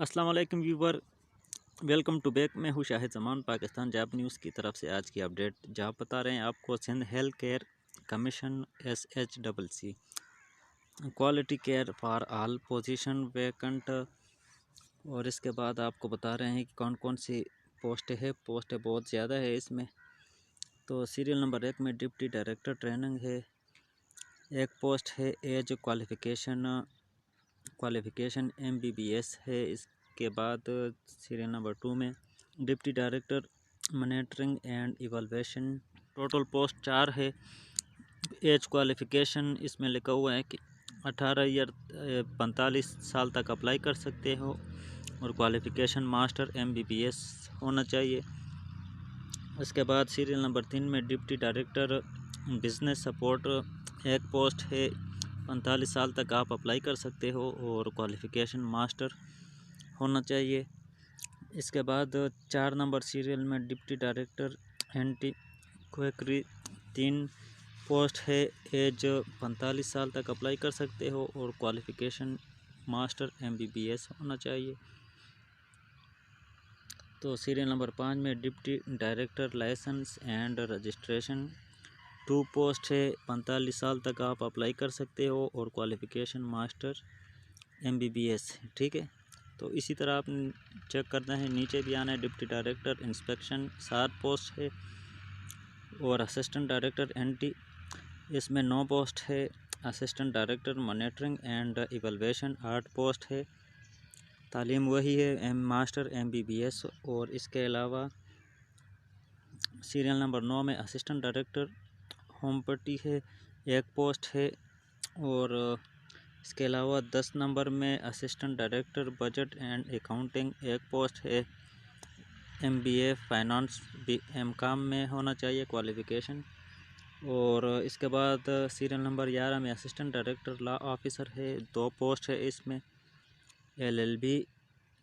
अस्सलाम वालेकुम viewer, welcome to back. मैं हूँ शाहिद जमान, पाकिस्तान जॉब न्यूज़ की तरफ से आज की अपडेट जॉब बता रहे हैं आपको। Sindh health care commission SHCC quality care for all position vacant. और इसके बाद आपको बता रहे हैं कि कौन कौन सी पोस्टें बहुत ज़्यादा है इसमें। तो सीरियल नंबर 1 में डिप्टी डायरेक्टर ट्रेनिंग है। एक पोस्ट है एज क्वालिफ़िकेशन MBBS है। इसके बाद सीरियल नंबर 2 में deputy director monitoring and evaluation. Total post 4 है। एज क्वालिफ़िकेशन इसमें लिखा हुआ है कि 18 ईयर 45 साल तक अप्लाई कर सकते हो और क्वालिफ़िकेशन मास्टर MBBS होना चाहिए। उसके बाद सीरियल नंबर 3 में डिप्टी डायरेक्टर बिजनेस सपोर्ट एक पोस्ट है। 45 साल तक आप अप्लाई कर सकते हो और क्वालिफ़िकेशन मास्टर होना चाहिए। इसके बाद 4 नंबर सीरियल में deputy director anti quackery 3 post है। एज 45 साल तक अप्लाई कर सकते हो और क्वालिफ़िकेशन मास्टर MBBS होना चाहिए। तो सीरियल नंबर 5 में deputy director license and registration 2 post है। 45 साल तक आप अप्लाई कर सकते हो और क्वालिफ़िकेशन मास्टर MBBS, ठीक है। तो इसी तरह आप चेक करना है, नीचे भी आना है। डिप्टी डायरेक्टर इंस्पेक्शन 7 पोस्ट है और असिस्टेंट डायरेक्टर NT इसमें 9 पोस्ट है। Assistant director monitoring and evaluation 8 post है। तालीम वही है मास्टर MBBS। और इसके अलावा सीरियल नंबर 9 में असिस्टेंट डायरेक्टर होम पट्टी है, 1 पोस्ट है। और इसके अलावा 10 नंबर में assistant director budget and accounting 1 post है। MBA फाइनेंस MCOM में होना चाहिए क्वालिफ़िकेशन। और इसके बाद सीरियल नंबर 11 में असिस्टेंट डायरेक्टर लॉ ऑफिसर है, 2 पोस्ट है। इसमें LLB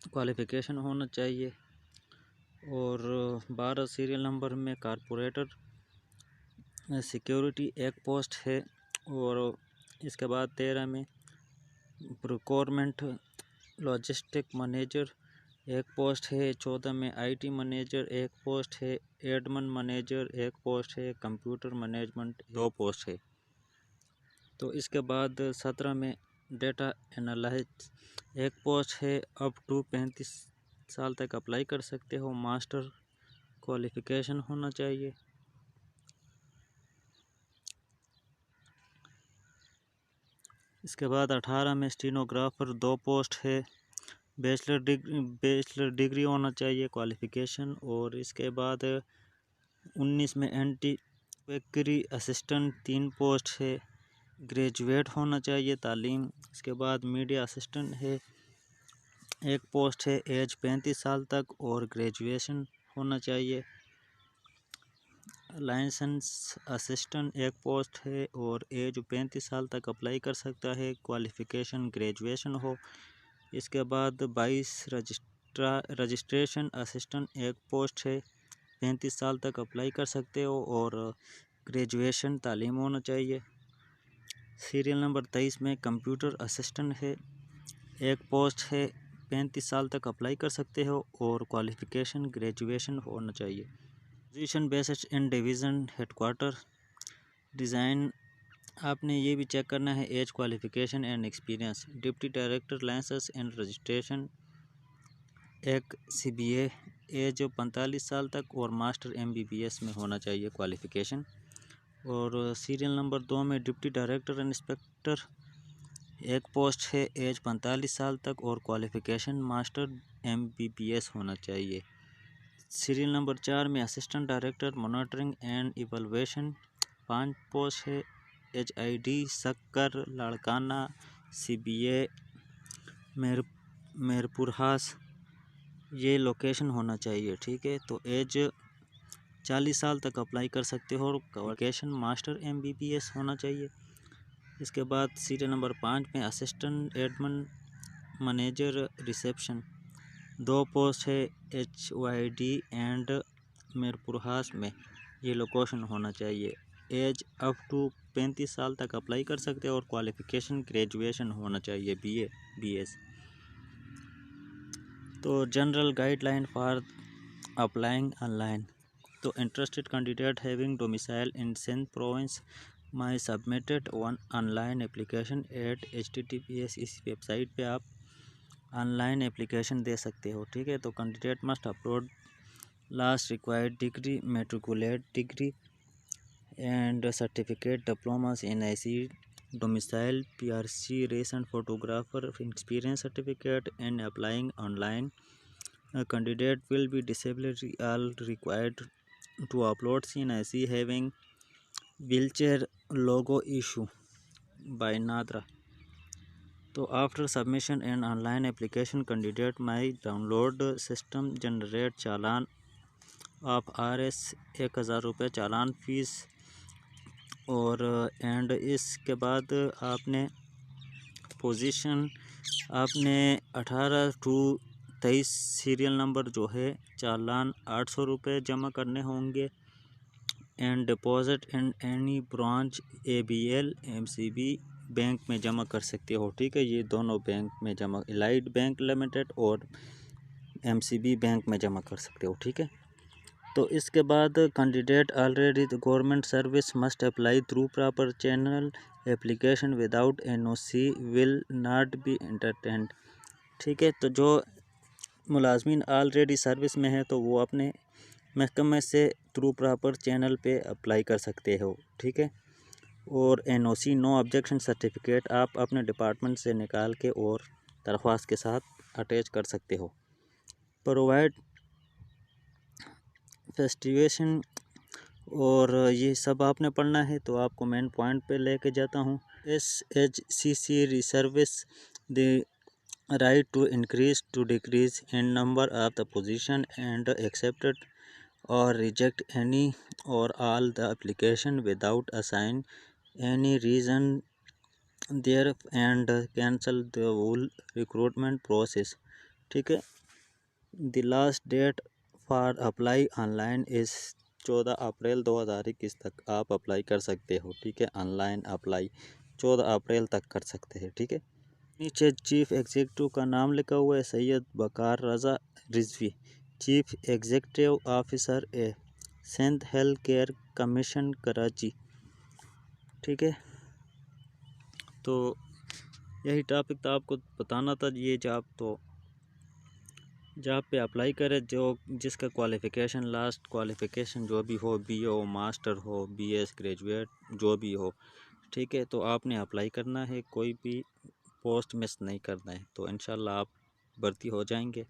क्वालिफ़िकेशन होना चाहिए। और 12 सीरियल नंबर में कारपोरेटर सिक्योरिटी 1 पोस्ट है। और इसके बाद 13 में प्रोक्योरमेंट लॉजिस्टिक मैनेजर 1 पोस्ट है। 14 में IT मैनेजर 1 पोस्ट है। एडमिन मैनेजर 1 पोस्ट है। कंप्यूटर मैनेजमेंट 2 पोस्ट है। तो इसके बाद 17 में डेटा एनालिस्ट 1 पोस्ट है। अप टू 35 साल तक अप्लाई कर सकते हो, मास्टर क्वालिफ़िकेशन होना चाहिए। इसके बाद 18 में स्टेनोग्राफर 2 पोस्ट है। बैचलर डिग्री होना चाहिए क्वालिफ़िकेशन। और इसके बाद 19 में एंटी क्वेकरी असिस्टेंट 3 पोस्ट है, ग्रेजुएट होना चाहिए तालीम। इसके बाद मीडिया असिस्टेंट है, 1 पोस्ट है। एज 35 साल तक और ग्रेजुएशन होना चाहिए। लाइसेंस असिस्टेंट 1 पोस्ट है और एज 35 साल तक अप्लाई कर सकता है, क्वालिफ़िकेशन ग्रेजुएशन हो। इसके बाद 22 रजिस्ट्रेशन असिस्टेंट 1 पोस्ट है। 35 साल तक अप्लाई कर सकते हो और ग्रेजुएशन तालीम होना चाहिए। सीरियल नंबर 23 में कंप्यूटर असिस्टेंट है, 1 पोस्ट है। 35 साल तक अप्लाई कर सकते हो और क्वालिफ़िकेशन ग्रेजुएशन होना चाहिए। Position based in division headquarter design. आपने ये भी चेक करना है age qualification and experience. Deputy director license and registration 1 CBA age 45 साल तक और मास्टर MBBS में होना चाहिए क्वालिफ़िकेशन। और सीरियल नंबर 2 में डिप्टी डायरेक्टर इंस्पेक्टर 1 पोस्ट है। एज 45 साल तक और क्वालिफ़िकेशन मास्टर MBBS होना चाहिए। सीरियल नंबर 4 में assistant director monitoring and evaluation 5 post है। HID सक्कर लाड़काना CBA मेरपुरहास ये लोकेशन होना चाहिए, ठीक है। तो एज 40 साल तक अप्लाई कर सकते हो और क्वालिफ़िकेशन मास्टर MBBS होना चाहिए। इसके बाद सीरियल नंबर 5 में assistant admin manager reception 2 post है। HYD एंड मेरपुरहास में ये लोकेशन होना चाहिए। एज अप टू 35 साल तक अप्लाई कर सकते हैं और क्वालिफ़िकेशन ग्रेजुएशन होना चाहिए BA BS। तो general guideline for applying online. तो interested candidate having domicile in Sindh province may submitted one online application at HTTPS। इस वेबसाइट पे आप ऑनलाइन एप्लीकेशन दे सकते हो, ठीक है। तो candidate must upload last required degree, matriculate degree and certificate, diplomas in IC, domicile, PRC, recent photographer experience certificate, and applying online. A candidate will be disabled all required to upload CNIC having wheelchair logo issue by Nadra. So after submission and online application, candidate might download system generate challan of RS 1000 रुपये चालान fees. और and इसके बाद आपने position आपने 18 to 23 serial number जो है चालान 800 रुपये जमा करने होंगे। And deposit in any branch ABL MCB bank में जमा कर सकते हो, ठीक है। ये दोनों बैंक में जमा, इलाइट बैंक लिमिटेड और MCB बैंक में जमा कर सकते हो, ठीक है। तो इसके बाद candidate already the government service must apply through proper channel, application without NOC will not be entertained, ठीक है। तो जो मुलाजमीन ऑलरेडी सर्विस में है तो वो अपने महकमे से थ्रू प्रॉपर चैनल पे अप्लाई कर सकते हो, ठीक है। और NOC नो ऑब्जेक्शन सर्टिफिकेट आप अपने डिपार्टमेंट से निकाल के और दरख्वास्त के साथ अटैच कर सकते हो। प्रोवाइड फेस्टिवेशन, और ये सब आपने पढ़ना है। तो आपको मेन पॉइंट पे लेके जाता हूँ। SHCC reserves the right to increase to decrease in number of the position and accepted or reject any or all the application without assign any reason there and cancel the whole recruitment process, ठीक है। The last date for apply online is 14 अप्रैल 2021 तक आप apply कर सकते हो, ठीक है। Online apply 14 अप्रैल तक कर सकते हैं, ठीक है। नीचे चीफ एग्जीक्यूटिव का नाम लिखा हुआ है, Syed Baqar Raza Rizvi, chief executive officer Sindh health care commission Karachi, ठीक है। तो यही टॉपिक था, आपको बताना था। ये जॉब पे अप्लाई करें जो जिसका क्वालिफ़िकेशन, लास्ट क्वालिफ़िकेशन जो भी हो, BA हो, मास्टर हो, BS ग्रेजुएट जो भी हो, ठीक है। तो आपने अप्लाई करना है, कोई भी पोस्ट मिस नहीं करना है, तो इंशाल्लाह आप भर्ती हो जाएंगे।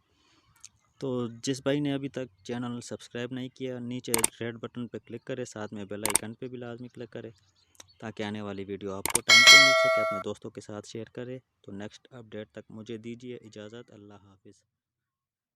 तो जिस भाई ने अभी तक चैनल सब्सक्राइब नहीं किया, नीचे रेड बटन पर क्लिक करें, साथ में बेल आइकन पे भी लाजमी क्लिक करें ताकि आने वाली वीडियो आपको टाइम पे मिल सके। अपने दोस्तों के साथ शेयर करें। तो नेक्स्ट अपडेट तक मुझे दीजिए इजाज़त। अल्लाह हाफिज़।